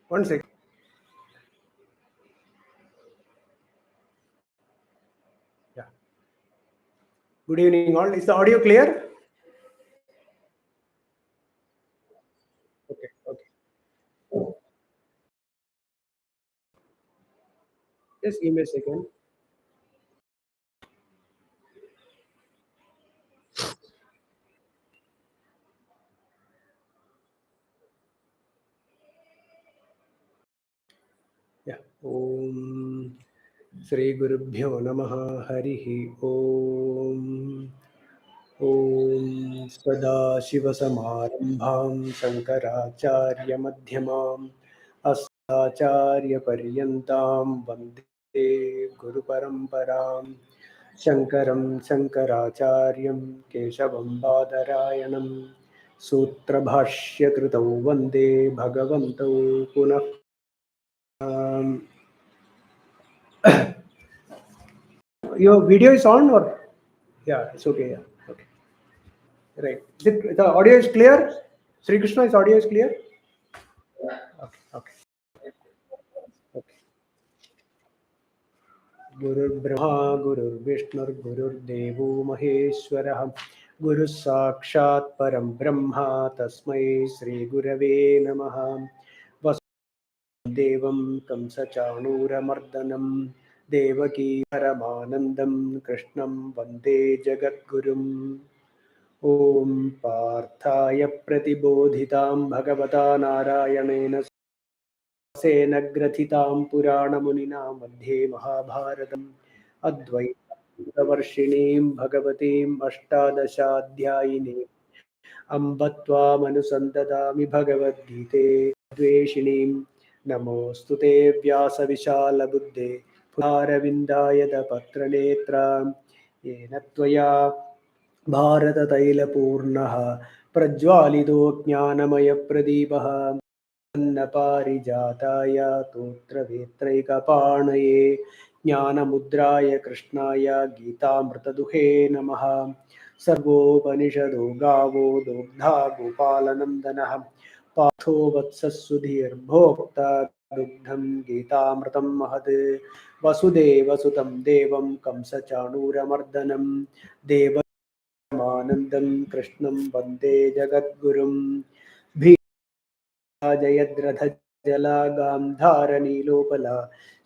One second. Yeah. Good evening, all. Is the audio clear? Okay. Okay. Just give me a second. Yeah. Om Sri Gurubhyo Namaha Harihi Om. Om Sada Shiva Samarambham Shankaracharya Madhyamam Asacharya Paryantam Vande Guru Paramparam Shankaram Shankaracharyam Keshavam Badarayanam Sutrabhashya Kritau Vande Bhagavantau Punah. Um, your video is on or? Yeah, it's okay. Yeah, okay. Right. The audio is clear? Sri Krishna's audio is clear? Okay. Okay. Okay. Gurur Brahma, Gurur Vishnu, Gurur Devo Maheshwarah, Guru Sakshat Param Brahma, Tasmai Sri Gurave Namaha. Devam Kamsa Chanura Mardanam, Devaki Paramanandam, Krishnam Vande Jagat Gurum. Om Parthaya Pratibodhitam Bhagavata Narayanena Sen ग्रथितां पुराणमुनिना मध्ये महाभारतम् अद्वैतवर्षिणीं भगवतीम् अष्टादशाध्यायिनीम् अम्ब त्वामनुसन्ददामि भगवद्गीते द्वेषिणीं नमोऽस्तु ते व्यासविशालबुद्धे पुरारविन्दाय पत्रनेत्रां येन त्वया भारततैलपूर्णः प्रज्वालितो ज्ञानमयप्रदीपः अन्नपारिजाताय तोत्रवेत्रैकपाणये ज्ञानमुद्राय कृष्णाय गीतामृतदुहे नमः. सर्वोपनिषदो गावो दोग्धा गोपालनन्दनः पार्थो वत्सः दुग्धं गीतामृतं महत् वसुदेवसुतं देवं कंसचाणूरमर्दनं देवमानन्दं कृष्णं वन्दे जगद्गुरुं जयद्रथ जला गान्धारनीलोपला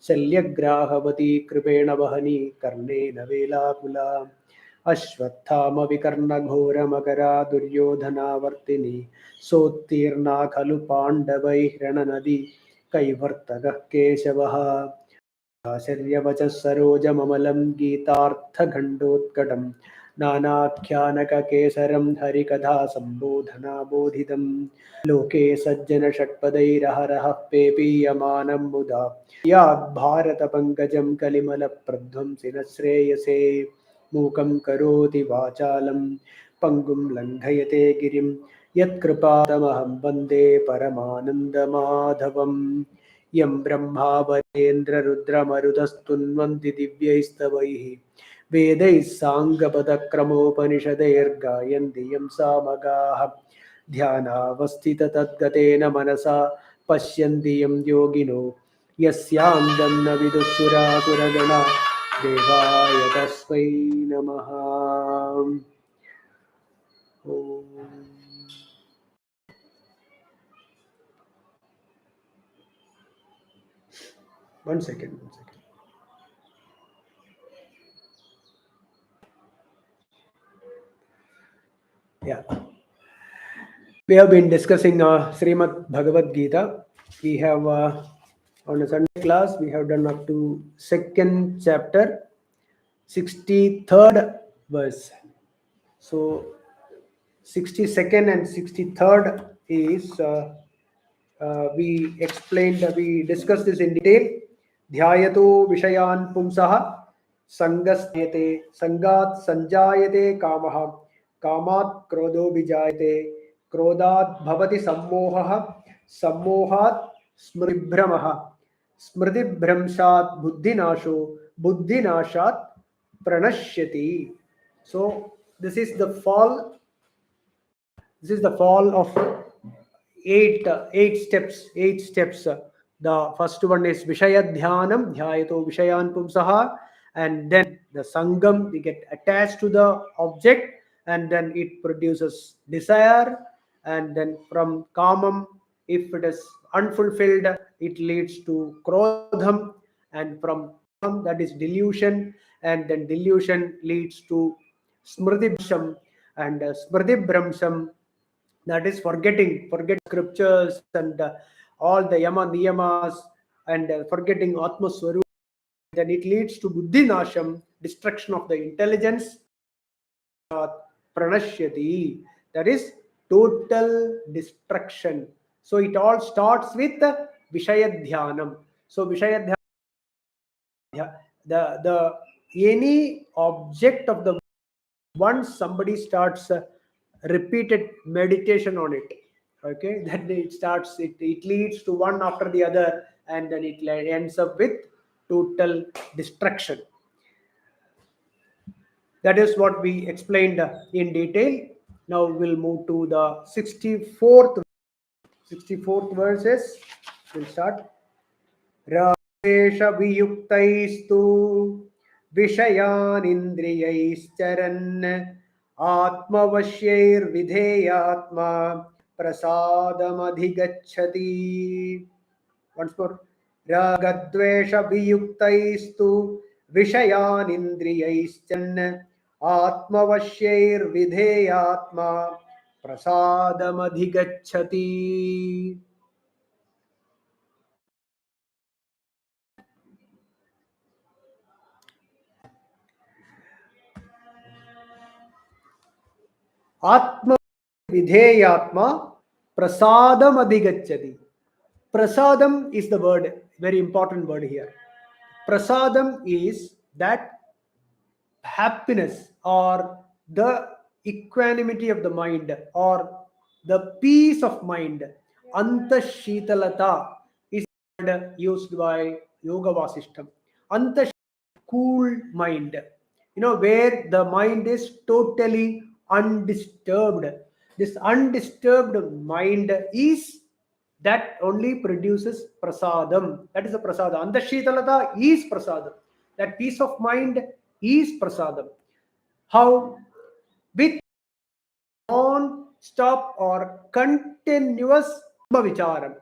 शल्यग्राहवती कृपेण वहनी कर्णेन वेलाकुला अश्वत्थामविकर्णघोरमकरा दुर्योधनावर्तिनी सोत्तीर्णा खलु पाण्डवैः रणनदी कैवर्तकः केशवः आचार्यवचः सरोजममलं गीतार्थखण्डोत्कटं नानाख्यानककेसरं हरिकथा सम्बोधनाबोधितं लोके सज्जनषट्पदैरहरः पेपीयमानं मुदा याद्भारतपङ्कजं कलिमलप्रध्वंसिन श्रेयसे मूकं करोति वाचालं पङ्गुं लङ्घयते गिरिं यत्कृपातमहं वन्दे परमानन्दमाधवम् यं ब्रह्मा वरेन्द्ररुद्रमरुतस्तुन्वन्ति दिव्यैस्तवैः वेदैः साङ्गपदक्रमोपनिषदैर्गायन्ति यं सामगाः ध्यानावस्थिततद्गतेन मनसा पश्यन्ति यं योगिनो यस्यान्दं न विदुःसुरासुरगणा देवाय तस्मै नमः. One second. Yeah. We have been discussing Srimad Bhagavad Gita. We have on a Sunday class we have done up to second chapter, 63rd verse. So 62nd and 63rd is we explained, we discussed this in detail. Dhyayato Vishayan Pumsaha Sangasnete Sangat Sanjayate Kamaha Kamat Krodo Vijayate Krodat Bhavati Sammohaha Sammohat Smribhramaha Smritibhramshat Buddhinasho Buddhinashat Pranashyati. So this is the fall. This is the fall of eight steps The first one is Vishaya Dhyanam, Dhyayato Vishayan Pumsaha, and then the Sangam, we get attached to the object, and then it produces desire, and then from Kamam, if it is unfulfilled, it leads to Krodham, and from Krodham, that is delusion, and then delusion leads to Smriti Bhramsham, and Smriti Bhramsham, that is forget scriptures and all the yama niyamas, and forgetting Atma Swarup. Then it leads to Buddhi Nasham, destruction of the intelligence, pranashyati, that is total destruction. So it all starts with Vishaya Dhyanam. So Vishaya Dhyanam, the any object of the, once somebody starts repeated meditation on it, okay, then it leads to one after the other, and then it ends up with total destruction. That is what we explained in detail. Now we'll move to the 64th verses. We'll start. Radesha viyuktaistu Vishayan indriyaischarana Atmavashyair vidheyatma prasadam Once more. Ragadvesha viyuktaistu Vishayan indriyaischarana Atmavashyair vidheyatma prasadam Atma vidheyatma prasadam adhigacchati. Prasadam is the word, very important word here. Prasadam is that happiness or the equanimity of the mind or the peace of mind. Antashitalata is the word used by Yoga Vasishtam. Cool mind, where the mind is totally undisturbed. This undisturbed mind is that only produces prasadam. That is a prasadam. Andashitalata is prasadam. That peace of mind is prasadam. How? With non-stop or continuous Atma Vicharam.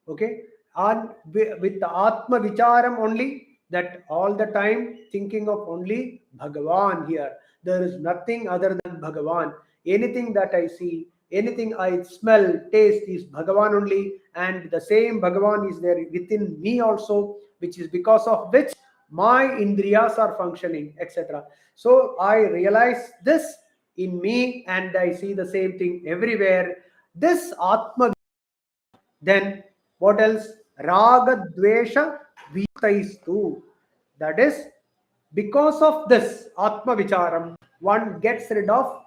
Okay? And with the Atma Vicharam only, that all the time thinking of only Bhagavan here. There is nothing other than Bhagavan. Anything that I see, anything I smell, taste is Bhagavan only, and the same Bhagavan is there within me also, which is because of which my Indriyas are functioning, etc. So I realize this in me and I see the same thing everywhere. This Atma, then what else? Raga Dvesha Vitaistu. That is, because of this Atma Vicharam, one gets rid of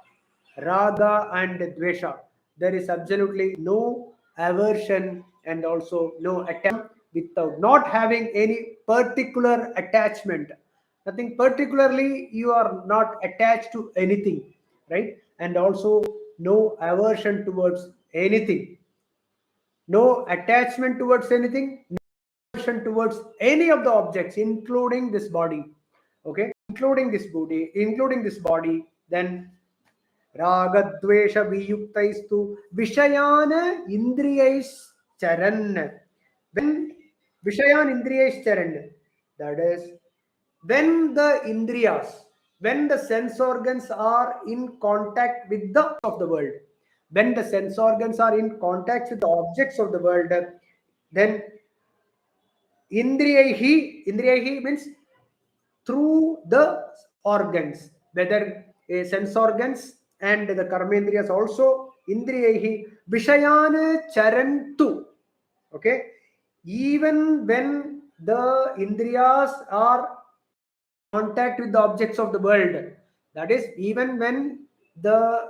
Raga and Dvesha. There is absolutely no aversion and also no attachment, without not having any particular attachment. Nothing particularly, you are not attached to anything, right? And also no aversion towards anything, no attachment towards anything, no aversion towards any of the objects, including this body. Okay, including this body, then Ragadvesha viyuktaistu Vishayana Indriyais Charan. When Vishayan Indriyais Charan, that is, when the Indriyas, when the sense organs are in contact with the of the world, when the sense organs are in contact with the objects of the world, then Indriyahi means through the organs, whether sense organs and the karmendriyas also, indriyahi vishayana charantu. Okay, even when the indriyas are in contact with the objects of the world, that is, even when the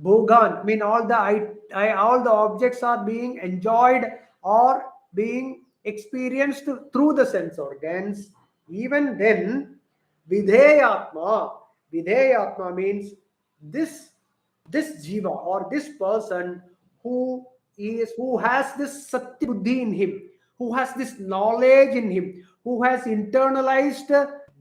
bhogan, I mean all the objects are being enjoyed or being experienced through the sense organs, even then vidheyatma, vidheyatma means this jiva or this person who has this satya buddhi in him, who has this knowledge in him, who has internalized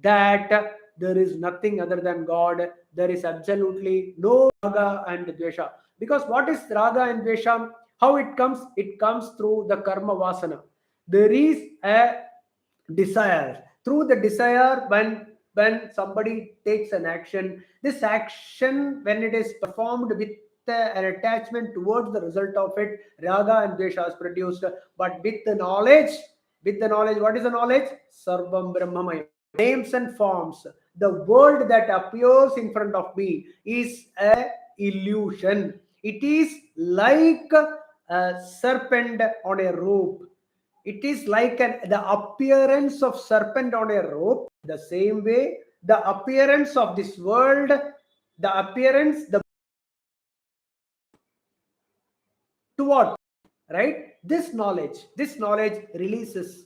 that there is nothing other than God. There is absolutely no raga and dvesha. Because what is raga and dvesha? How it comes? It comes through the karma vasana. There is a desire. Through the desire, when somebody takes an action, this action, when it is performed with an attachment towards the result of it, raga and dvesha is produced. But with the knowledge, what is the knowledge? Sarvam Brahmamaya. Names and forms. The world that appears in front of me is a illusion. It is like a serpent on a rope. It is like the appearance of serpent on a rope. The same way, the appearance of this world, the to what? Right? This knowledge releases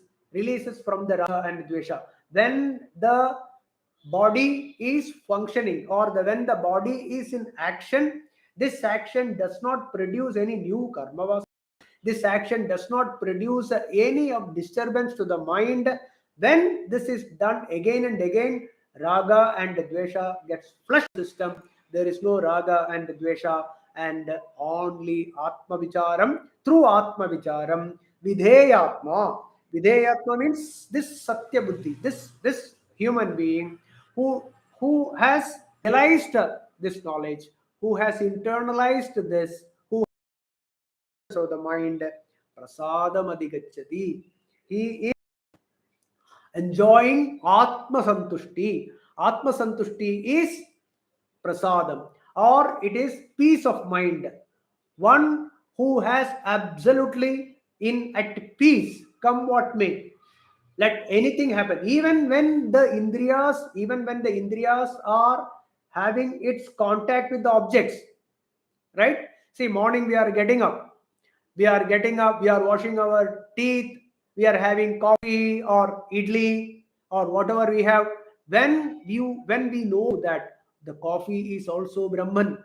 from the raga and dvesha. When the body is functioning, or when the body is in action, this action does not produce any new karma. This action does not produce any of disturbance to the mind. When this is done again and again, raga and dvesha gets flushed system. There is no raga and dvesha, and only atma vicharam. Through atma vicharam, vidheyatma. Vidheyatma means this satya buddhi, this human being who has realized this knowledge, who has internalized this, who so the mind prasadam adhigacchati. He is enjoying atma santushti. Atma santushti is prasadam, or it is peace of mind. One who has absolutely in at peace, come what may. Let anything happen. Even when the indriyas are having its contact with the objects, right? See, morning we are getting up, we are washing our teeth, we are having coffee or idli or whatever we have. When we know that the coffee is also Brahman,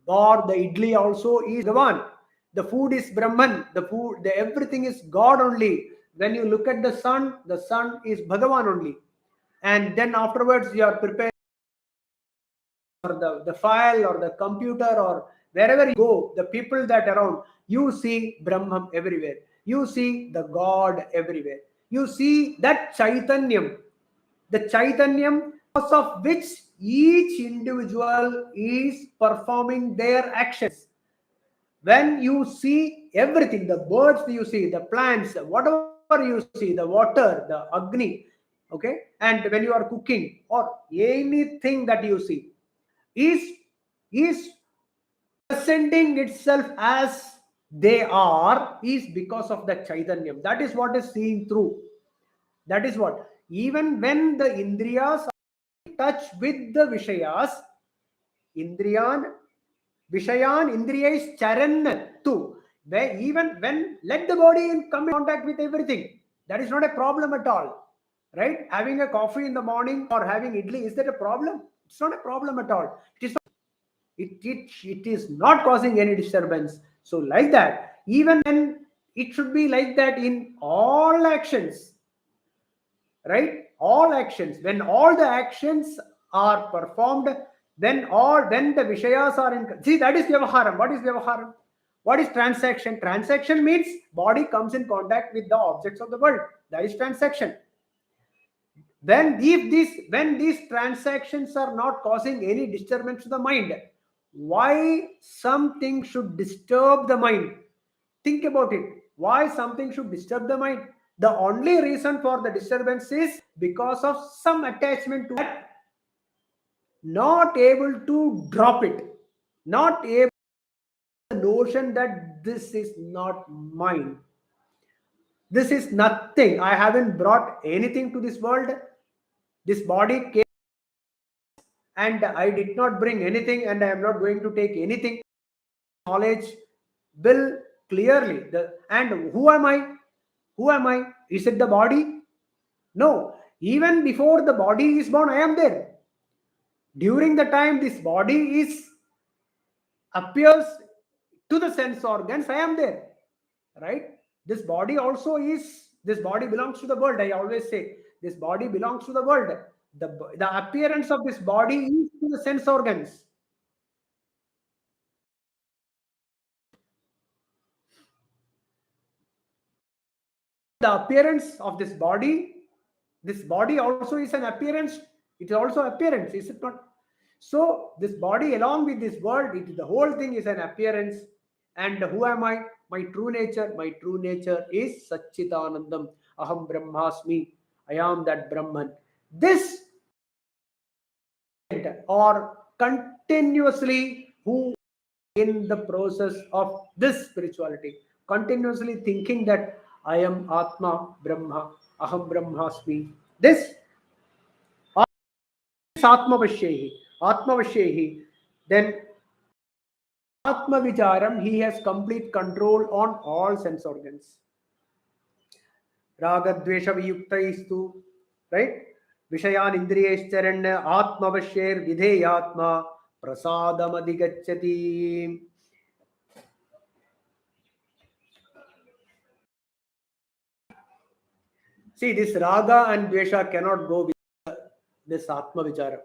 or the idli also is Bhagavan, the food is Brahman, the everything is God only. When you look at the sun is Bhagavan only. And then afterwards you are prepared or the file or the computer or wherever you go, the people that around, you see Brahman everywhere. You see the God everywhere. You see that Chaitanyam, the Chaitanyam because of which each individual is performing their actions. When you see everything, the birds you see, the plants, whatever you see, the water, the Agni, okay, and when you are cooking or anything that you see, is is presenting itself as they are, is because of the chaitanyam. That is what is seen through. That is what, even when the indriyas are in touch with the vishayas, indriyan vishayan indriyais charan tu, where even when let the body come in contact with everything, that is not a problem at all. Right? Having a coffee in the morning or having idli, is that a problem? It's not a problem at all. It is not causing any disturbance. So like that, even when it should be like that in all actions, right? All actions, when all the actions are performed, when the vishayas are in, see, that is vyavaharam. What is vyavaharam? What is transaction? Transaction means body comes in contact with the objects of the world. That is transaction. When these transactions are not causing any disturbance to the mind, why something should disturb the mind? Think about it. Why something should disturb the mind? The only reason for the disturbance is because of some attachment to that, not able to drop it, not able to the notion that this is not mine. This is nothing. I haven't brought anything to this world. This body came and I did not bring anything, and I am not going to take anything. Knowledge will clearly and who am I? Who am I? Is it the body? No. Even before the body is born, I am there. During the time this body is appears to the sense organs, I am there. Right? This body also is This body belongs to the world. I always say this body belongs to the world. The appearance of this body is to the sense organs. The appearance of this body also is an appearance. It is also appearance, is it not? So this body along with this world, the whole thing is an appearance. And who am I? My true nature is Satchitanandam. Aham Brahmasmi. I am that Brahman. This or continuously who in the process of this spirituality, continuously thinking that I am Atma Brahma, Aham Brahmasmi. This is Atmavashyehi. Then Atma Vicharam, he has complete control on all sense organs. Raga Dvesha Viyuktaistu, right? Vishayan Indriyescharanya Atmavashyer Vidheyatma Prasadam Adhigacchati. See, this raga and dvesha cannot go with this atma vichara.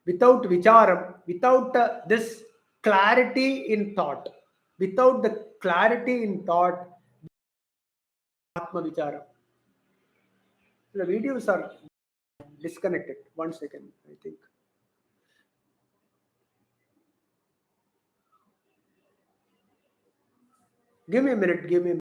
Without vicharam, without this clarity in thought, without the clarity in thought, atma vichara. The videos are disconnected. 1 second, I think. Give me a minute. Give me a minute.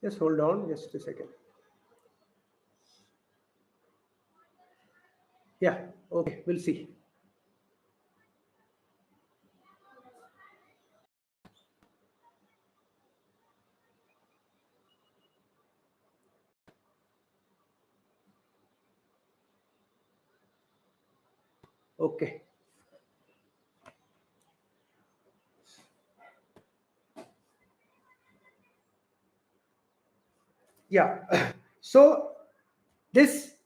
Just hold on, just a second. Yeah, okay, we'll see. Okay. Yeah. So this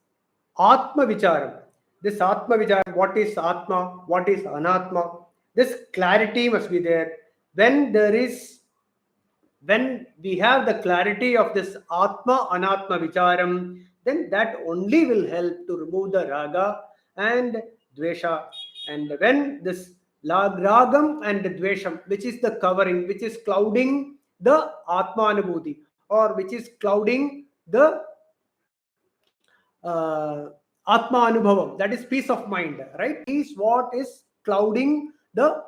Atma Vicharam, what is Atma, what is Anatma, this clarity must be there. When we have the clarity of this Atma Anatma Vicharam, then that only will help to remove the raga and dvesha. And when this ragam and dvesham, which is the covering, which is clouding the Atma Anubhuti, or which is clouding the Atma Anubhavam, that is peace of mind, right? Is what is clouding the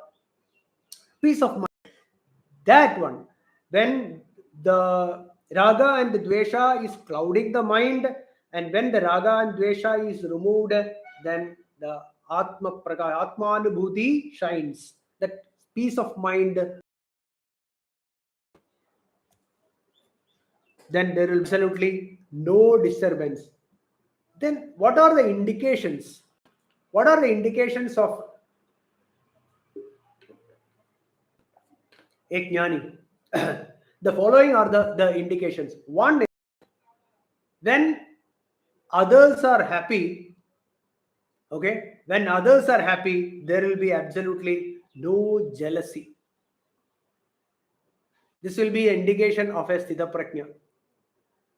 peace of mind. That one, when the raga and the dvesha is clouding the mind, and when the raga and dvesha is removed, then the Atma Anubhuti shines. That peace of mind, then there will be absolutely no disturbance. Then what are the indications? What are the indications of a jnani? The following are the indications. One is when others are happy, okay, when others are happy, there will be absolutely no jealousy. This will be an indication of a sthita prajna.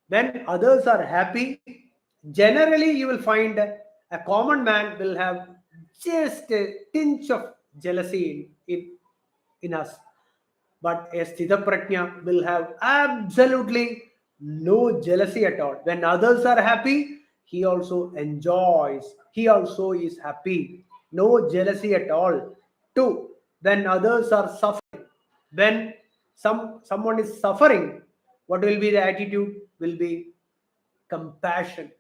When others are happy, generally you will find a common man will have just a tinge of jealousy in us. But a sthita prajna will have absolutely no jealousy at all. When others are happy, he also enjoys. He also is happy. no jealousy at all. 2, when others are suffering, when someone is suffering, what will be the attitude? Will be compassion,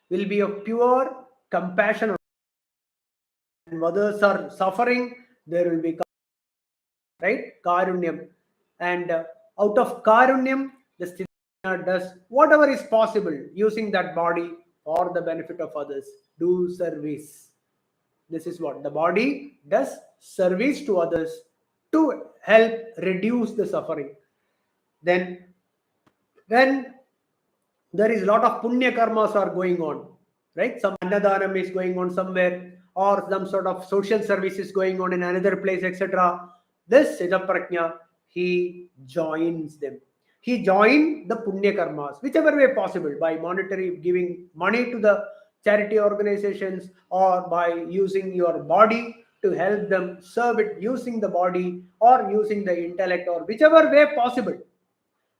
will be a pure compassion. And others are suffering, there will be, right, karunyam. And out of karunyam, the Sthita does whatever is possible using that body for the benefit of others. Do service. This is what the body does: service to others to help reduce the suffering. Then when there is a lot of punya karmas are going on, right? Some annadanam is going on somewhere, or some sort of social service is going on in another place, etc. This Siddhaprajna, he joins them. He joined the punya karmas, whichever way possible, by monetary, giving money to the charity organizations, or by using your body to help them serve it, using the body or using the intellect, or whichever way possible.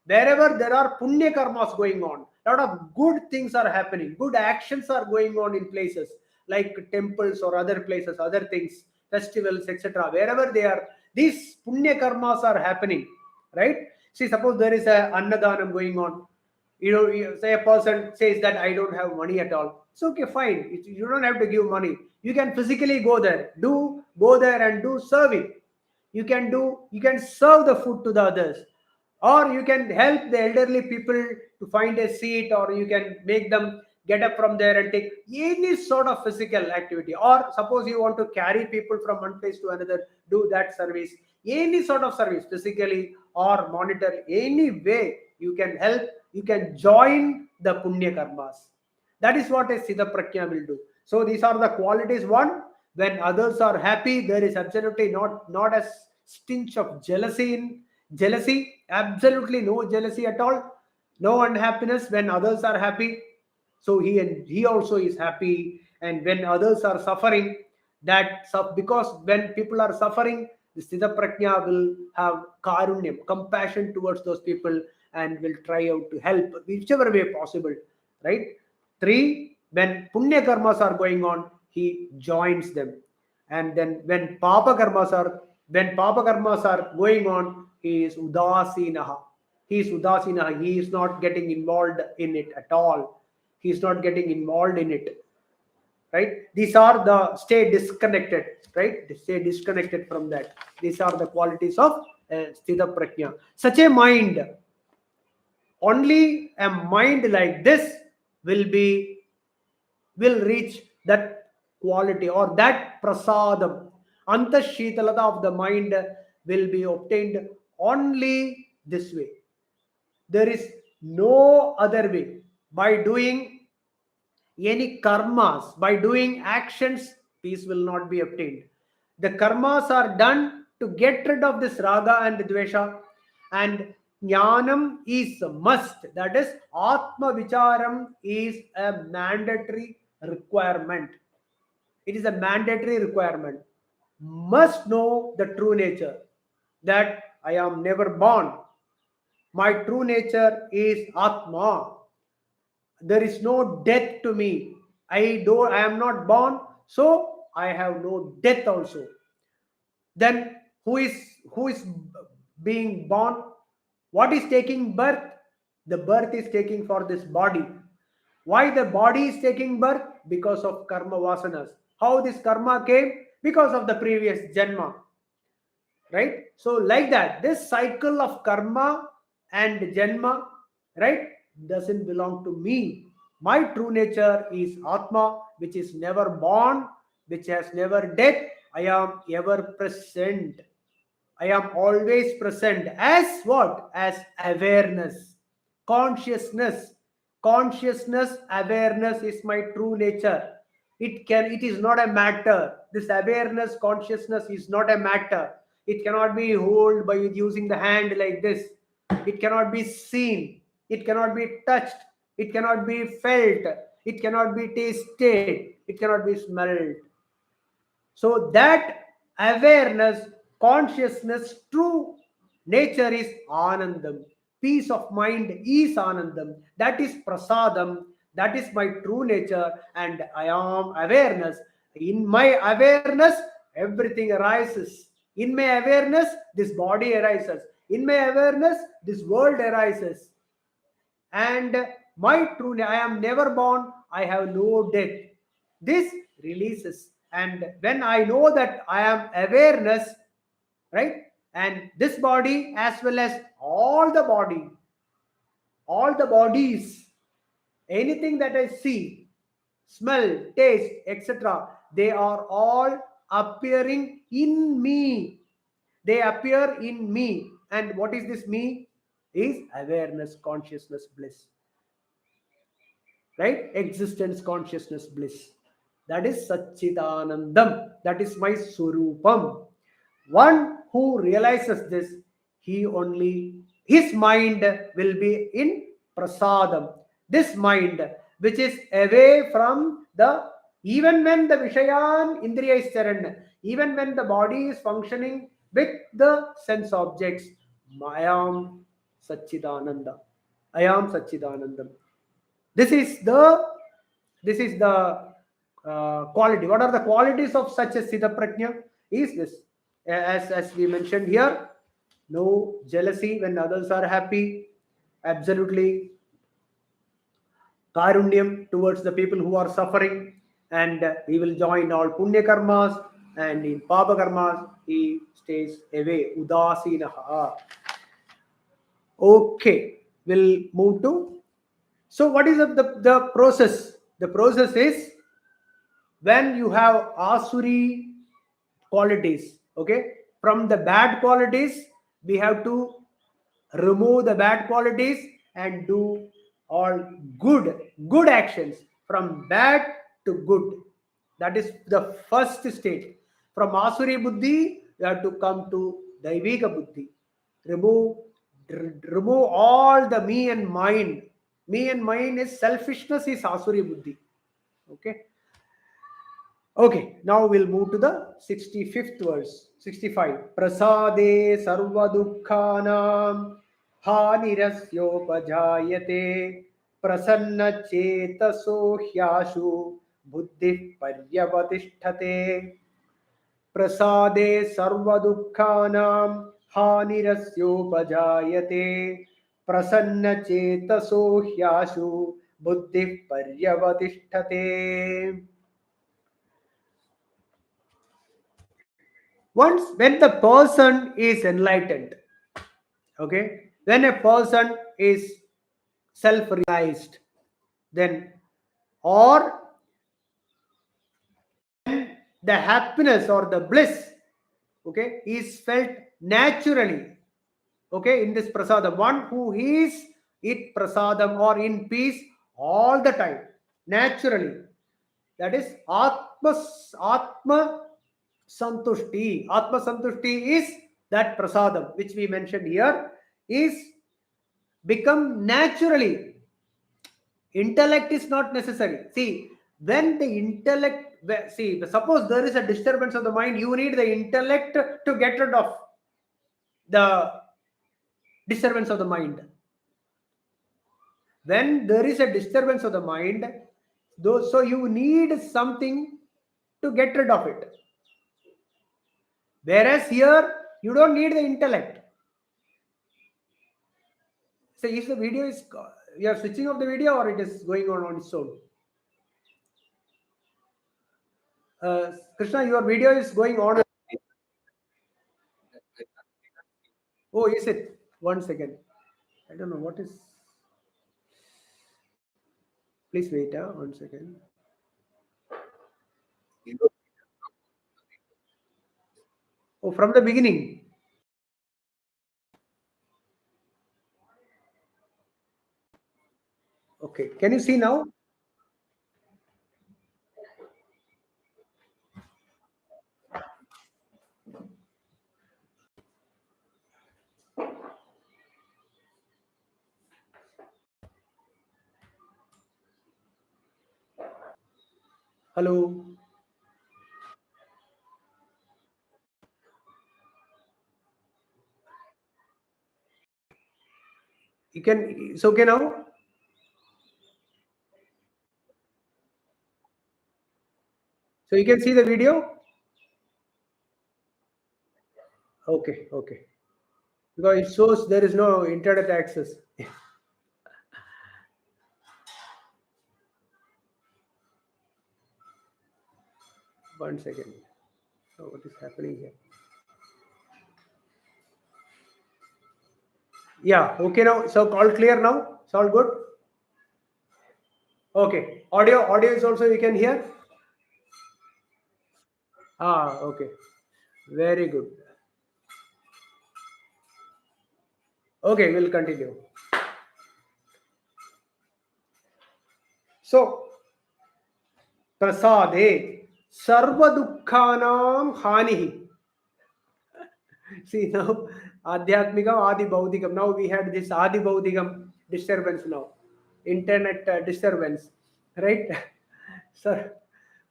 Wherever there are punya karmas going on, a lot of good things are happening, good actions are going on in places like temples or other places, other things, festivals, etc. Wherever they are, these punya karmas are happening, right? See, suppose there is a annadanam going on. Say a person says that I don't have money at all. It's okay, fine. You don't have to give money. You can physically go there, go there and do serving. You can serve the food to the others, or you can help the elderly people to find a seat, or you can make them get up from there and take any sort of physical activity. Or suppose you want to carry people from one place to another, do that service. Any sort of service, physically or monetary, any way you can help, you can join the punya karmas. That is what a Siddha Prakya will do. So these are the qualities. One, when others are happy, there is absolutely not a stench of jealousy, absolutely no jealousy at all, no unhappiness when others are happy. So he also is happy. And when others are suffering, because when people are suffering, the Siddha Prajna will have karunyam, compassion towards those people, and will try out to help whichever way possible, right? 3, when punya karmas are going on, he joins them. And then when papa karmas are going on, he is udasinaha. He is not getting involved in it at all. He is not getting involved in it, right? These are the stay disconnected, right? Stay disconnected from that. These are the qualities of Sthita Prajna. Such a mind, only a mind like this will reach that quality, or that prasadam. Antashhitalata of the mind will be obtained only this way. There is no other way. By doing any karmas, by doing actions, peace will not be obtained. The karmas are done to get rid of this raga and dvesha, and jnanam is a must. That is, atma vicharam is a mandatory requirement. It is a mandatory requirement. Must know the true nature, that I am never born. My true nature is atma. There is no death to me. I am not born, so I have no death also. Then who is being born? What is taking birth? The birth is taking for this body. Why the body is taking birth? Because of karma vasanas. How this karma came? Because of the previous janma, right? So like that, this cycle of karma and janma, right, doesn't belong to me. My true nature is atma, which is never born, which has never death. I am ever present. I am always present as what? As awareness, consciousness. Consciousness, awareness is my true nature. It is not a matter. This awareness, consciousness is not a matter. It cannot be held by using the hand like this. It cannot be seen. It cannot be touched. It cannot be felt. It cannot be tasted. It cannot be smelled. So that awareness, consciousness, true nature is Anandam. Peace of mind is Anandam. That is Prasadam. That is my true nature, and I am awareness. In my awareness, everything arises. In my awareness, this body arises. In my awareness, this world arises. And my true, I am never born, I have no death. This releases. And when I know that I am awareness, right? And this body as well as all the bodies, anything that I see, smell, taste, etc., they are all appearing in me. They appear in me. And what is this me? Is awareness, consciousness, bliss. Right? Existence, consciousness, bliss. That is Satchidanandam. That is my Surupam. One who realizes this, his mind will be in prasadam. This mind, which is away from the, even when the Vishayan Indriya is charan, even when the body is functioning with the sense objects, I am Satchidananda. I am Satchidanandam. This is the quality. What are the qualities of such a Siddha Prajna? Is this, as we mentioned here, no jealousy when others are happy, absolutely karunyam towards the people who are suffering, and he will join all punya karmas, and in papa karmas he stays away. Udasinaha. Okay, we'll move to. So, what is the process? The process is when you have asuri qualities. Okay, from the bad qualities, we have to remove the bad qualities and do all good actions, from bad to good. That is the first stage. From asuri buddhi, you have to come to daivika buddhi. remove Remove all the me and mine. Me and mine is selfishness, is asuri buddhi. Okay, now we'll move to the 65th verse. 65. Prasade sarva dukkhanam hanirasyopajayate prasanna chetaso hyashu buddhi paryavatishthate. Prasade sarva dukkhanam hanirasyopajayate prasanna chetaso hyashu buddhi paryavatishthate. Once when the person is enlightened, okay, when a person is self-realized, then, or the happiness or the bliss, okay, is felt naturally, okay, in this prasadam. One who is it prasadam or in peace all the time, naturally, that is atma santushti. Atma santushti is that prasadam which we mentioned here, is become naturally. Intellect is not necessary. See, when the intellect, see, suppose there is a disturbance of the mind, you need the intellect to get rid of the disturbance of the mind. When there is a disturbance of the mind, so you need something to get rid of it. Whereas here, you don't need the intellect. So if the video is, you are switching off the video or it is going on its own? Krishna, your video is going on. Oh, is it? 1 second. I don't know what is. Please wait. 1 second. Oh, from the beginning. Okay. Can you see now? Hello. You can. It's okay now. So you can see the video? Okay, okay. Because it shows there is no internet access. One second. So what is happening here? Yeah, okay now. So all clear now? It's all good? Okay. Audio is also you can hear? Okay. Very good. Okay, we'll continue. So, prasade sarva dukkhanam hanihi. See now, adhyatmikam, adi bhaudikam. Now we had this adi bhaudikam disturbance now. Internet disturbance. Right? Sir,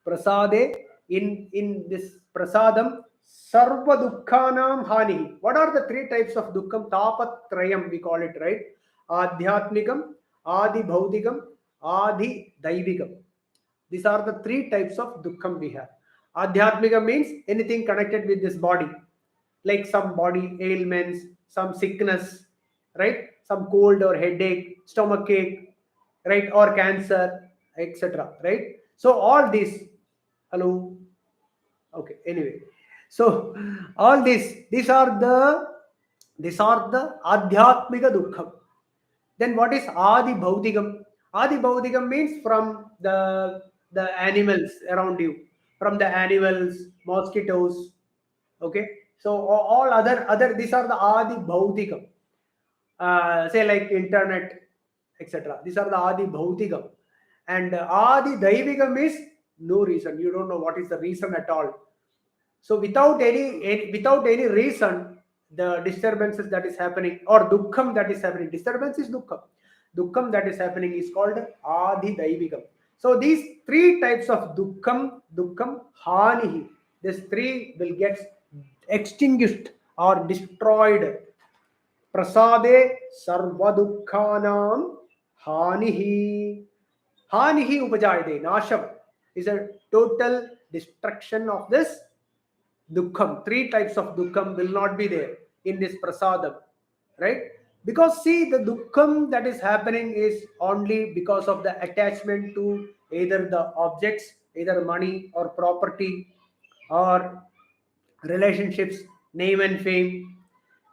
prasade in this prasadam sarva dukkhanam hanihi. What are the three types of dukkam? Tapatrayam we call it, right? Adhyatmikam, adi bhaudikam, adi daivigam. These are the three types of dukkham we have. Adhyatmika means anything connected with this body, like some body ailments, some sickness, right? Some cold or headache, stomach ache, right? Or cancer, etc. Right? So all these, hello, okay. Anyway, so all these are the adhyatmika dukkham. Then what is Adi Bhautikam? Adi Bhautikam means from the animals around you, from the animals, mosquitoes. Okay, so all other these are the Adi Bhautikam. Say like internet, etc. These are the Adi Bhautikam, and Adi Daivigam is no reason. You don't know what is the reason at all. So without any reason, the disturbances that is happening or dukkham that is happening, disturbance is dukkham. Dukkham that is happening is called adi daivigam. So these three types of dukkam hanihi. These three will get extinguished or destroyed. Prasade sarva dukkhanam hanihi. Hanihi upajayade. Nasham is a total destruction of this dukkham. Three types of dukkham will not be there in this prasadam, right? Because see, the dukkham that is happening is only because of the attachment to either the objects, either money or property or relationships, name and fame.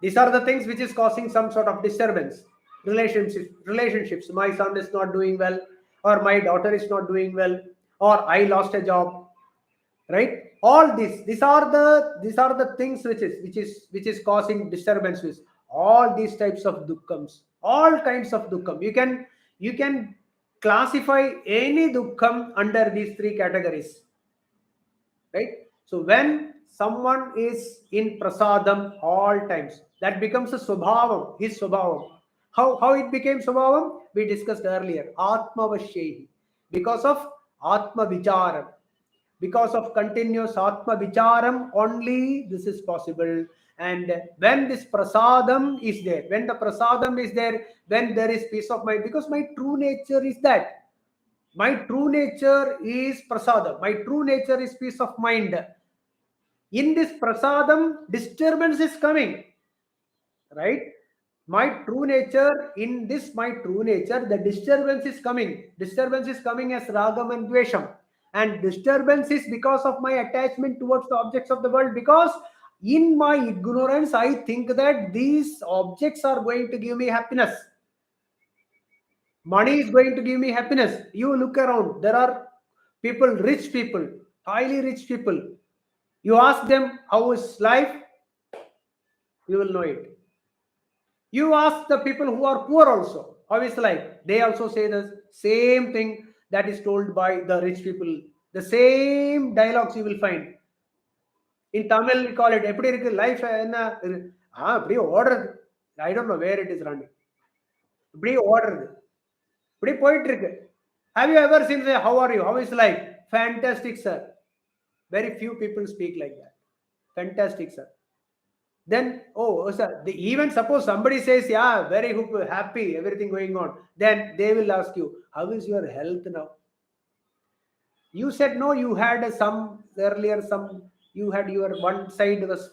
These are the things which is causing some sort of disturbance. Relationships, my son is not doing well, or my daughter is not doing well, or I lost a job, right? All these are the things which is causing disturbances. All these types of dukkhams, all kinds of dukkham, you can classify any dukkham under these three categories, right? So when someone is in prasadam all times, that becomes a swabhavam, his swabhavam. How it became swabhavam, we discussed earlier. Atma vashehi, because of atma vicharam, because of continuous atma vicharam only this is possible. And when this prasadam is there, when the prasadam is there, when there is peace of mind, because my true nature is that. My true nature is prasadam. My true nature is peace of mind. In this prasadam, disturbance is coming, right? My true nature, in this my true nature, the disturbance is coming. Disturbance is coming as ragam and dvesham. And disturbance is because of my attachment towards the objects of the world. Because in my ignorance, I think that these objects are going to give me happiness. Money is going to give me happiness. You look around, there are people, rich people, highly rich people. You ask them how is life, you will know it. You ask the people who are poor also, how is life? They also say the same thing that is told by the rich people. The same dialogues you will find. In Tamil, we call it எப்படி இருக்கு life என்ன அப்படியே ஓடுறது. I don't know where it is running. இப்படியே ஓடுறது. இப்படியே போயிட்டு இருக்கு. Have you ever seen say, how are you? How is life? Fantastic, sir. Very few people speak like that. Fantastic, sir. Then, oh, sir, even suppose somebody says, yeah, very happy, everything going on. Then they will ask you, how is your health now? You said no, you had some earlier, some you had your one side was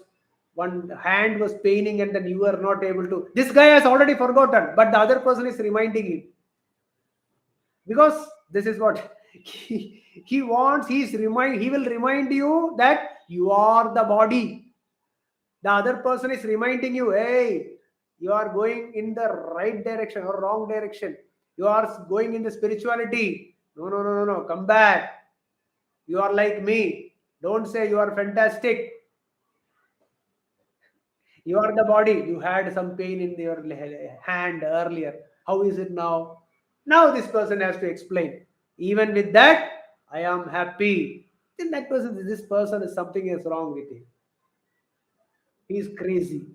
one hand was paining and then you were not able to. This guy has already forgotten, but the other person is reminding him because this is what he wants. He will remind you that you are the body. The other person is reminding you, hey, you are going in the right direction or wrong direction. You are going in the spirituality. No, no, no, no, no. Come back. You are like me. Don't say you are fantastic. You are the body. You had some pain in your hand earlier. How is it now? Now this person has to explain. Even with that, I am happy. Then that person, this person is something is wrong with him. He is crazy.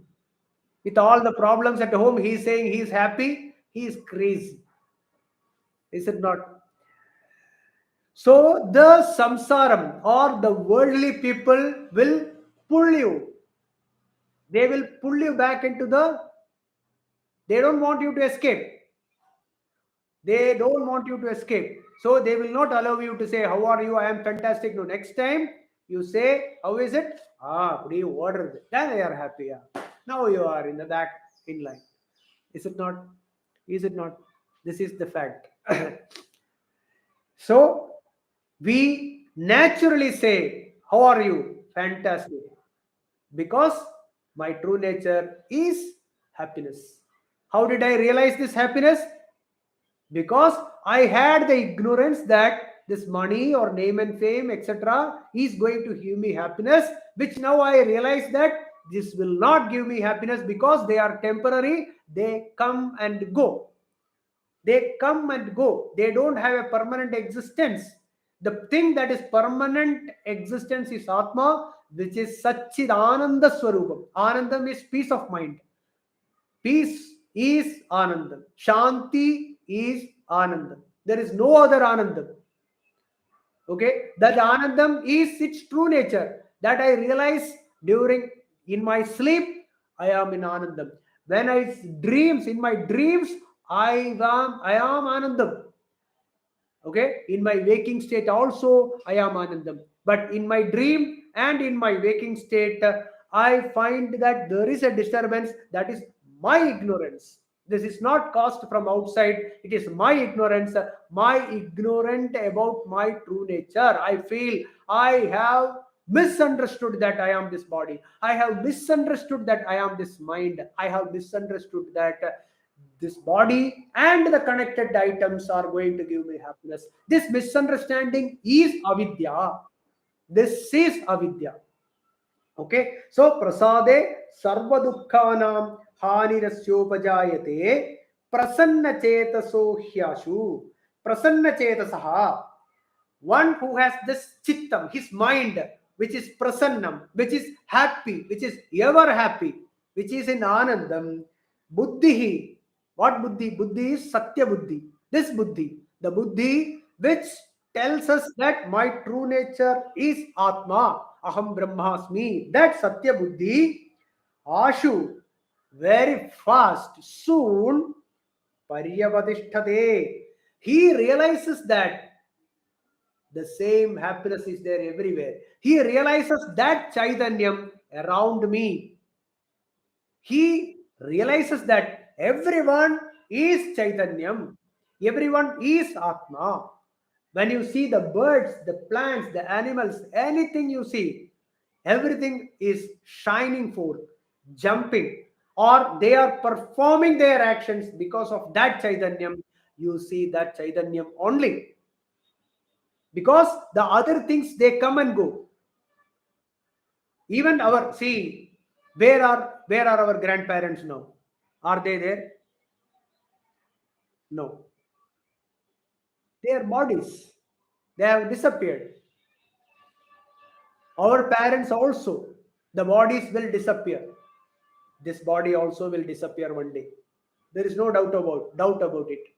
With all the problems at home, he is saying he is happy. He is crazy. Is it not? So the samsaram or the worldly people will pull you. They will pull you back into the. They don't want you to escape. They don't want you to escape. So they will not allow you to say, how are you? I am fantastic. No, next time you say, how is it? Put you order. Then they are happy. Yeah. Now you are in the back in line. Is it not? Is it not? This is the fact. So we naturally say, how are you? Fantastic. Because my true nature is happiness. How did I realize this happiness? Because I had the ignorance that this money or name and fame, etc., is going to give me happiness, which now I realize that this will not give me happiness because they are temporary, they come and go. They come and go. They don't have a permanent existence. The thing that is permanent existence is Atma, which is Satchidananda Swarupam. Anandam is peace of mind. Peace is Anandam. Shanti is Anandam. There is no other Anandam. Okay, that Anandam is its true nature. That I realize during in my sleep, I am in Anandam. When I dreams, in my dreams, I am Anandam. Okay, in my waking state also I am Anandam. But in my dream and in my waking state, I find that there is a disturbance. That is my ignorance. This is not caused from outside. It is my ignorance, my ignorant about my true nature. I feel I have misunderstood that I am this body. I have misunderstood that I am this mind. I have misunderstood that this body and the connected items are going to give me happiness. This misunderstanding is avidya. This is avidya. Okay, so prasade sarva dukkhanam hanirasyopajayate prasanna chetaso hyashu. Prasanna chetasaha, one who has this chittam, his mind, which is prasannam, which is happy, which is ever happy, which is in anandam. Buddhi. What buddhi? Buddhi is satya buddhi. This buddhi, the buddhi which tells us that my true nature is atma, aham brahmasmi. That satya buddhi, ashu, very fast, soon, paryavadishthate. He realizes that the same happiness is there everywhere. He realizes that Chaitanyam around me. He realizes that everyone is Chaitanyam. Everyone is Atma. When you see the birds, the plants, the animals, anything you see, everything is shining forth, jumping, or they are performing their actions because of that Chaitanyam. You see that Chaitanyam only. Because the other things they come and go. Even our, see, where are our grandparents now? Are they there? No. Their bodies, they have disappeared. Our parents also, the bodies will disappear. This body also will disappear one day. There is no doubt about it.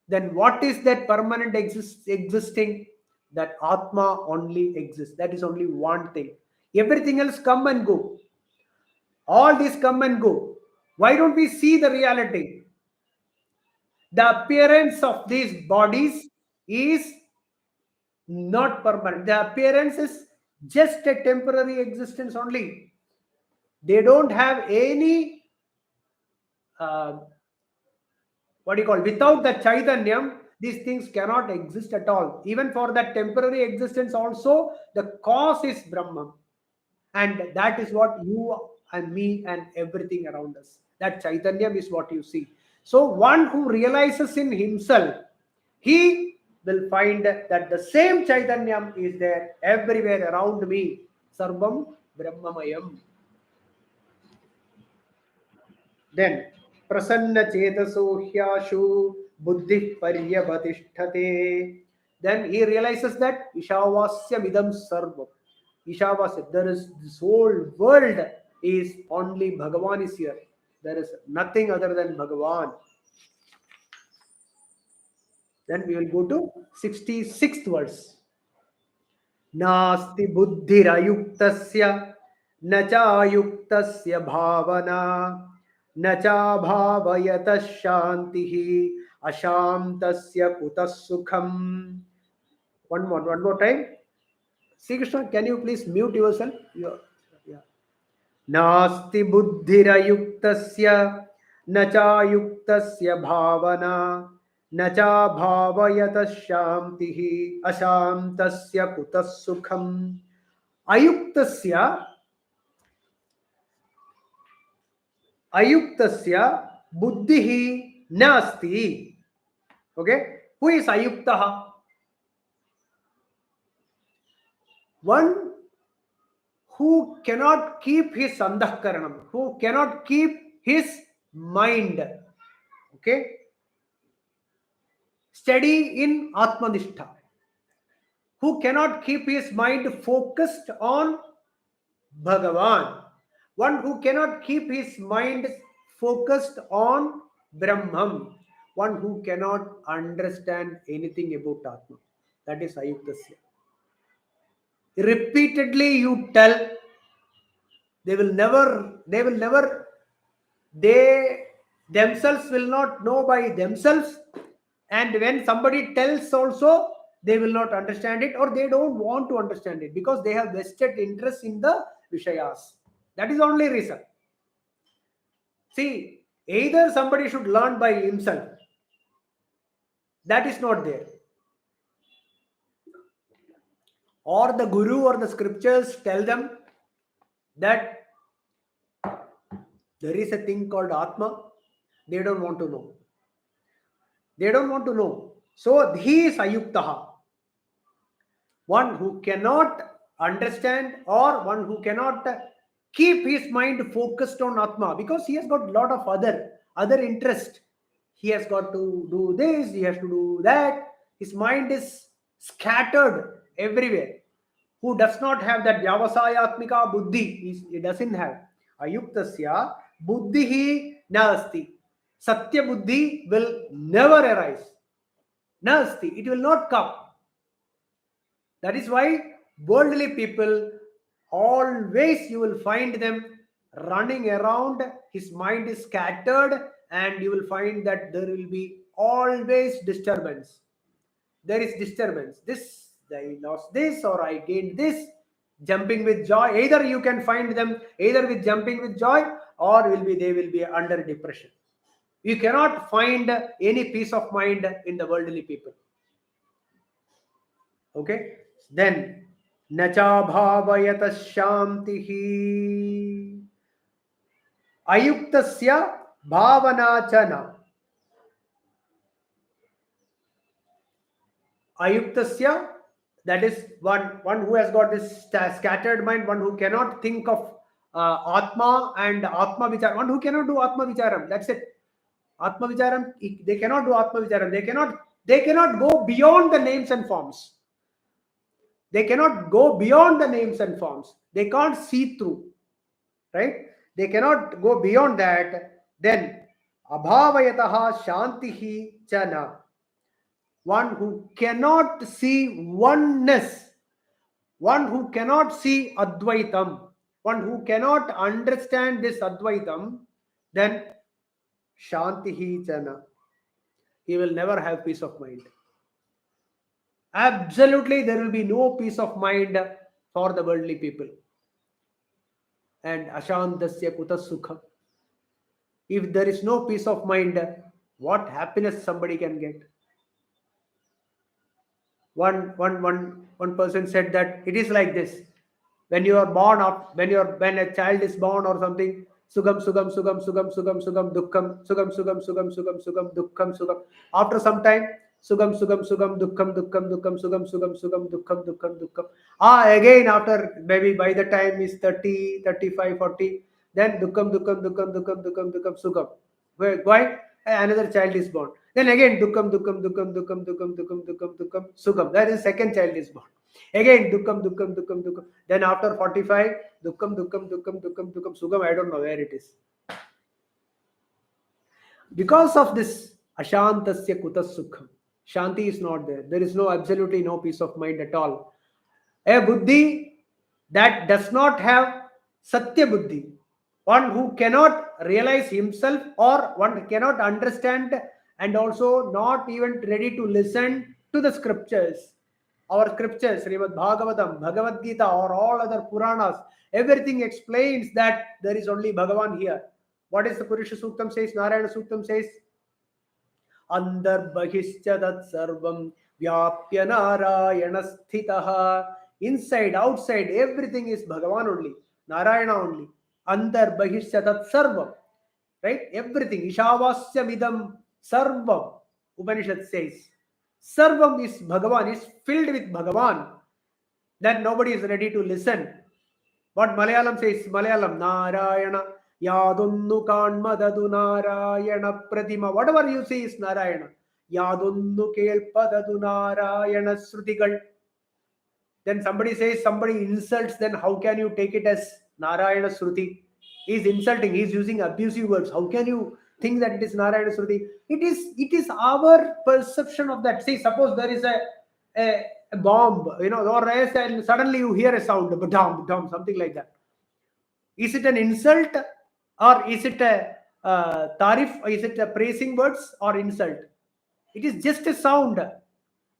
Then what is that permanent existing? That Atma only exists. That is only one thing. Everything else come and go. All these come and go. Why don't we see the reality? The appearance of these bodies is not permanent. The appearance is just a temporary existence only. They don't have any, what do you call, without the Chaitanyam, these things cannot exist at all. Even for that temporary existence also, the cause is Brahman. And that is what you and me and everything around us. That Chaitanyam is what you see. So one who realizes in himself, he will find that the same Chaitanyam is there everywhere around me. Sarvam Brahmamayam. Then prasanna chetaso hyashu buddhi paryavatisthate. Then he realizes that Ishavasya midam sarvam. Ishavasya, there is this whole world is only Bhagavan is here. There is nothing other than Bhagavan. Then we will go to 66th verse. नास्ति बुद्धिरयुक्तस्य न चायुक्तस्य भावना न चाभावयतः शान्तिः अशान्तस्य कुतः सुखम्. One more time. Sri Krishna, can you please mute yourself? Yeah. नास्ति बुद्धिरयुक्तस्य न चायुक्तस्य भावना न चाभावयतः शान्तिः अशान्तस्य कुतः सुखम्. अयुक्तस्य बुद्धिः नास्ति. Okay, who is ayuktah? One who cannot keep his andhakaranam, who cannot keep his mind, okay, steady in atmanistha, who cannot keep his mind focused on Bhagavan, one who cannot keep his mind focused on Brahman, one who cannot understand anything about Atma. That is ayuktasya. Repeatedly you tell, they themselves will not know by themselves, and when somebody tells also, they will not understand it, or they don't want to understand it because they have vested interest in the Vishayas. That is the only reason. See, either somebody should learn by himself. That is not there. Or the Guru or the scriptures tell them that there is a thing called Atma. They don't want to know. They don't want to know. So he is ayuktaha. One who cannot understand, or one who cannot keep his mind focused on Atma, because he has got a lot of other interest. He has got to do this, he has to do that. His mind is scattered everywhere. Who does not have that Vyavasayatmika buddhi, he doesn't have. Ayuktasya buddhihi nasti. Satya buddhi will never arise. Nasti, it will not come. That is why worldly people, always you will find them running around. His mind is scattered, and you will find that there will be always disturbance. There is disturbance. This, I lost this, or I gained this. Jumping with joy. Either you can find them either with jumping with joy, or they will be under depression. You cannot find any peace of mind in the worldly people. Okay. Then nacha bhavayata shantihi ayuktasya bhavanachana. Ayuktasya, that is one who has got this scattered mind, one who cannot think of Atma and Atma Vicharam, one who cannot do Atma Vicharam. That's it. Atma Vicharam, they cannot do Atma Vicharam. They cannot go beyond the names and forms. They cannot go beyond the names and forms. They can't see through. Right? They cannot go beyond that. Then abhavayataha shantihi chana. One who cannot see oneness, one who cannot see Advaitam, one who cannot understand this Advaitam, then Shantihi Chana. He will never have peace of mind. Absolutely, there will be no peace of mind for the worldly people. And ashantasya kuta sukham. If there is no peace of mind, what happiness somebody can get? One person said that it is like this. When you are born up, when a child is born or something, sugam sugam sugam sugam sugam sugam dukkam sugam sugam sugam sugam sugam dukkam sugam. After some time, sugam sugam sugam dukkam dukkam dukkam sugam sugam sugam dukkam dukkam dukkam. Again after maybe by the time is 30, 35, 40, then dukkam dukkam dukkam dukkam dukkam dukkam sugam. Why? Another child is born. Then again dukkam dukkam dukkam dukkam dukkam dukkam dukkam dukkam sugam. That is second child is born. Again dukkam dukkam dukkam dukkam. Then after 45, dukkam dukkam dukkam dukkam dukkam sugam. I don't know where it is. Because of this ashantasya kuta sukham. Shanti is not there. There is absolutely no peace of mind at all. A buddhi that does not have satya buddhi, one who cannot realize himself, or one cannot understand and also not even ready to listen to the scriptures. Our scriptures, Srimad Bhagavatam, Bhagavad Gita, or all other Puranas, everything explains that there is only Bhagavan here. What is the Purusha Suktam says? Narayana Suktam says, Andarbahishcha tat sarvam vyapya narayana sthitaha. Inside, outside, everything is Bhagavan only, Narayana only. Andarbahishcha tat sarvam. Right? Everything. Ishavasya midam sarvam. Upanishad says. Sarvam is Bhagavan, is filled with Bhagavan. Then nobody is ready to listen. What Malayalam says? Malayalam, Narayana. Yadunnu kanmadadu Narayana Pratima. Whatever you see is Narayana. Yadunnu kelpadadu Narayana Srutigal. Then somebody says, somebody insults, then how can you take it as Narayana Sruti? He's insulting, he's using abusive words. How can you think that it is Narayana Sruti? It is our perception of that. See, suppose there is a bomb, or else, and suddenly you hear a sound, badam, badam, something like that. Is it an insult, or is it a tarif, or is it a praising words or insult? It is just a sound.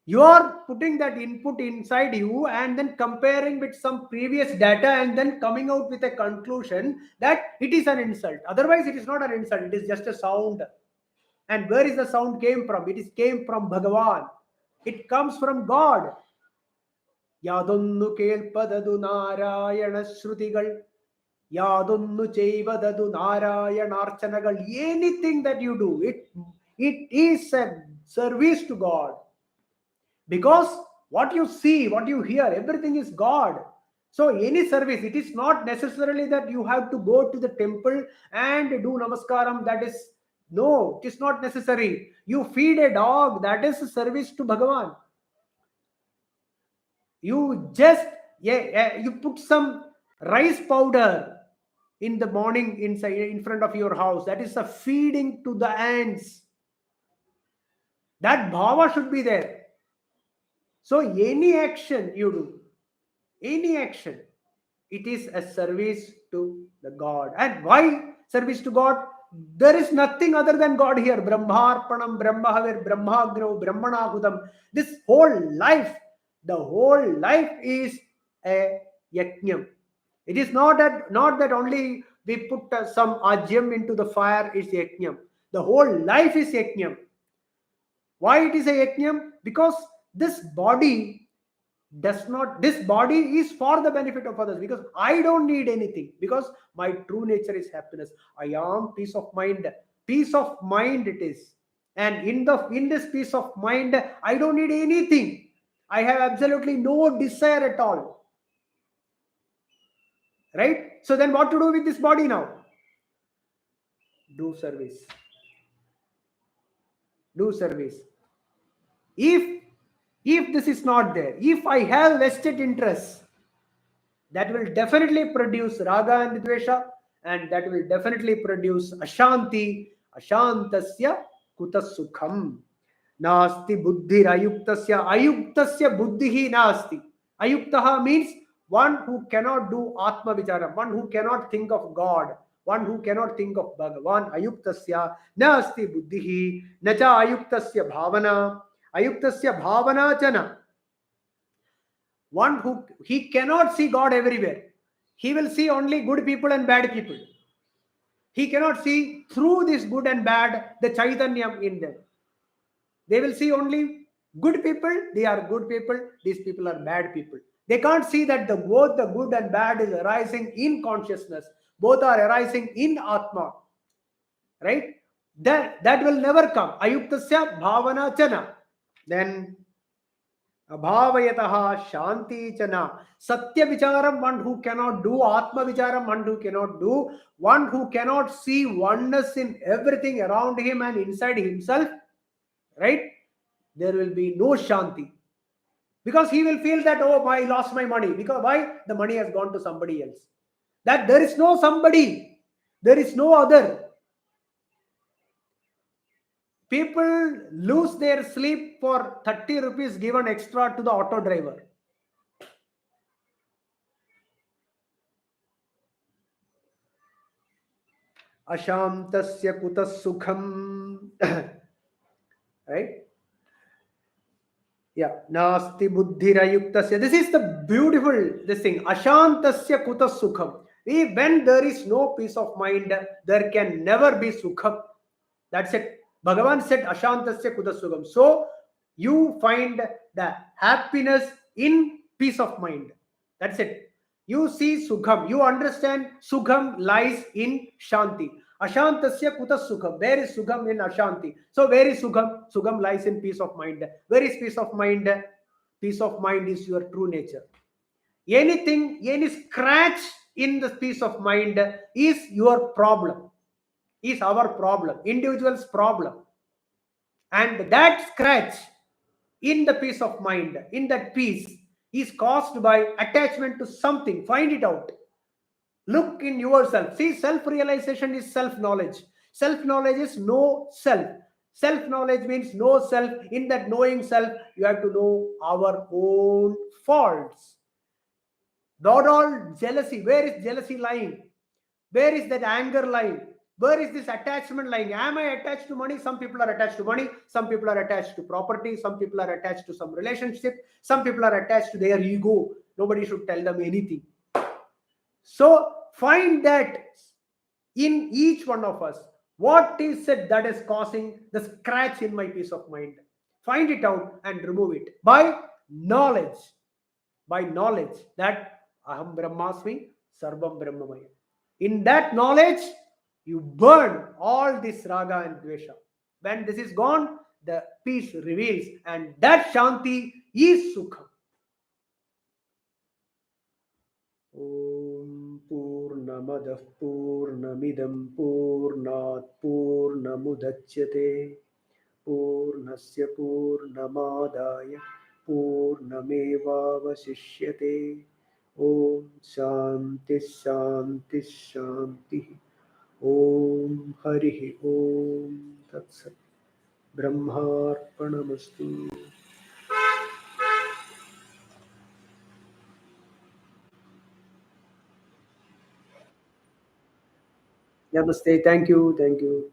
You are putting that input inside you and then comparing with some previous data and then coming out with a conclusion that it is an insult. Otherwise, it is not an insult. It is just a sound. And where is the sound came from? It came from Bhagavan. It comes from God. Yadunnu kelpadadu Narayana Shrutigal. Yadunnu cheivadadu Narayana Archanagal. Anything that you do, it is a service to God. Because what you see, what you hear, everything is God. So any service, it is not necessarily that you have to go to the temple and do namaskaram. That is, no, it is not necessary. You feed a dog, that is a service to Bhagavan. You just, you put some rice powder in the morning inside, in front of your house. That is a feeding to the ants. That bhava should be there. So any action you do, any action, it is a service to the God. And why service to God? There is nothing other than God here. Brahmarpanam, Brahmahavir, Brahmagno, Brahmanahudam. This whole life, the whole life is a yajnam. It is not that only we put some ajyam into the fire is yajnam. The whole life is yajnam. Why it is a yajnam? Because this body is for the benefit of others, because I don't need anything, because my true nature is happiness. I am peace of mind it is. And in this peace of mind, I don't need anything. I have absolutely no desire at all. Right? So then what to do with this body now? Do service. If this is not there, if I have vested interests, that will definitely produce raga and dvesha, and that will definitely produce ashanti. Ashantasya kuta sukham. Nasti buddhir ayuktasya buddhihi nasti. Ayuktaha means one who cannot do atma vichara, one who cannot think of God, one who cannot think of Bhagavan. Ayuktasya nasti buddhihi nacha ayuktasya bhavana. Ayuktasya bhavana chana. one who he cannot see God everywhere. He will see only good people and bad people. He cannot see through this good and bad the Chaitanya in them. They will see only good people. They are good people. These people are bad people. They can't see that both the good and bad is arising in consciousness. Both are arising in Atma. Right? That will never come. Ayuktasya bhavana chana. Then abhavayataha shanti chana. Satya vicharam, one who cannot do. Atma vicharam, one who cannot do. One who cannot see oneness in everything around him and inside himself. Right? There will be no shanti. Because he will feel that, oh, I lost my money. Because why? The money has gone to somebody else. That there is no somebody. There is no other. People lose their sleep for 30 rupees given extra to the auto driver. Ashantasya kutas sukham. Right? Yeah. Nasti buddhirayuktasya. This is the beautiful this thing. Ashantasya kutas sukham. When there is no peace of mind, there can never be sukham. That's it. Bhagavan said Ashantasya kutas sukham. So you find the happiness in peace of mind. That's it. You see sukham. You understand sukham lies in shanti. Ashantasya kutas sukham. Where is sukham in ashanti? So where is sukham? Sukham lies in peace of mind. Where is peace of mind? Peace of mind is your true nature. Anything, any scratch in the peace of mind is your problem, is our problem, individual's problem. And that scratch in the peace of mind, in that peace, is caused by attachment to something. Find it out. Look in yourself. See, self-realization is self-knowledge. Self-knowledge is no self. Self-knowledge means no self. In that knowing self, you have to know our own faults. Not all jealousy. Where is jealousy lying? Where is that anger lying? Where is this attachment lying? Am I attached to money? Some people are attached to money. Some people are attached to property. Some people are attached to some relationship. Some people are attached to their ego. Nobody should tell them anything. So find that in each one of us. What is it that is causing the scratch in my peace of mind? Find it out and remove it by knowledge. By knowledge that Aham Brahmasmi, Sarvam Brahmamaya. In that knowledge, you burn all this raga and dvesha. When this is gone, the peace reveals, and that shanti is sukha. Om Purnamadah Purnamidam Purnat Purnamudachyate Purnasya Purnamadaya Purnamevavasishyate. Om Shanti Shanti Shanti. Om Hari Om Tatsat. Brahmarpanamastu. Namaste. Thank you. Thank you.